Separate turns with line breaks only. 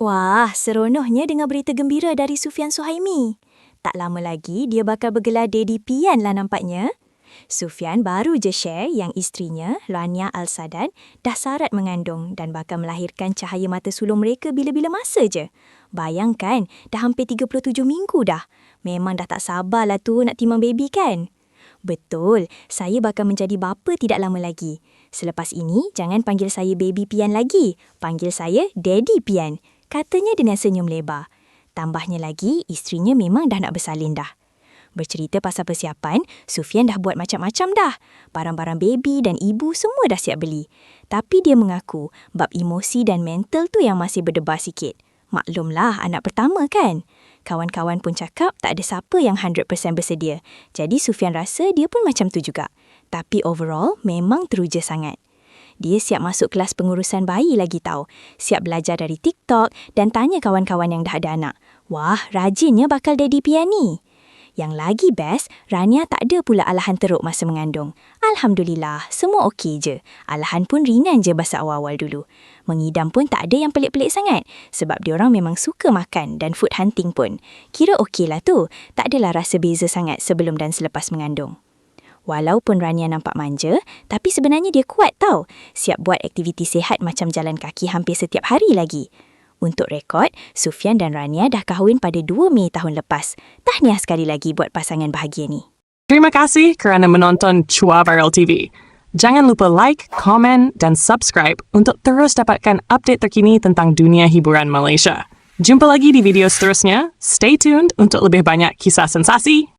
Wah, seronoknya dengar berita gembira dari Sufian Suhaimi. Tak lama lagi dia bakal bergelar Daddy Pian lah nampaknya. Sufian baru je share yang isterinya, Rania Al-Sadan, dah sarat mengandung dan bakal melahirkan cahaya mata sulung mereka bila-bila masa je. Bayangkan, dah hampir 37 minggu dah. Memang dah tak sabarlah tu nak timang baby kan? Betul, saya bakal menjadi bapa tidak lama lagi. Selepas ini, jangan panggil saya Baby Pian lagi. Panggil saya Daddy Pian. Katanya dengan senyum lebar. Tambahnya lagi, isterinya memang dah nak bersalin dah. Bercerita pasal persiapan, Sufian dah buat macam-macam dah. Barang-barang baby dan ibu semua dah siap beli. Tapi dia mengaku, bab emosi dan mental tu yang masih berdebar sikit. Maklumlah, anak pertama kan? Kawan-kawan pun cakap tak ada siapa yang 100% bersedia. Jadi Sufian rasa dia pun macam tu juga. Tapi overall, memang teruja sangat. Dia siap masuk kelas pengurusan bayi lagi tahu. Siap belajar dari TikTok dan tanya kawan-kawan yang dah ada anak. Wah, rajinnya bakal Daddy Pian ni. Yang lagi best, Rania tak ada pula alahan teruk masa mengandung. Alhamdulillah, semua okey je. Alahan pun ringan je masa awal-awal dulu. Mengidam pun tak ada yang pelik-pelik sangat. Sebab diorang memang suka makan dan food hunting pun. Kira okey lah tu. Tak adalah rasa beza sangat sebelum dan selepas mengandung. Walaupun Rania nampak manja, tapi sebenarnya dia kuat tau. Siap buat aktiviti sihat macam jalan kaki hampir setiap hari lagi. Untuk rekod, Sufian dan Rania dah kahwin pada 2 Mei tahun lepas. Tahniah sekali lagi buat pasangan bahagia ni.
Terima kasih kerana menonton Chua Viral TV. Jangan lupa like, komen dan subscribe untuk terus dapatkan update terkini tentang dunia hiburan Malaysia. Jumpa lagi di video seterusnya. Stay tuned untuk lebih banyak kisah sensasi.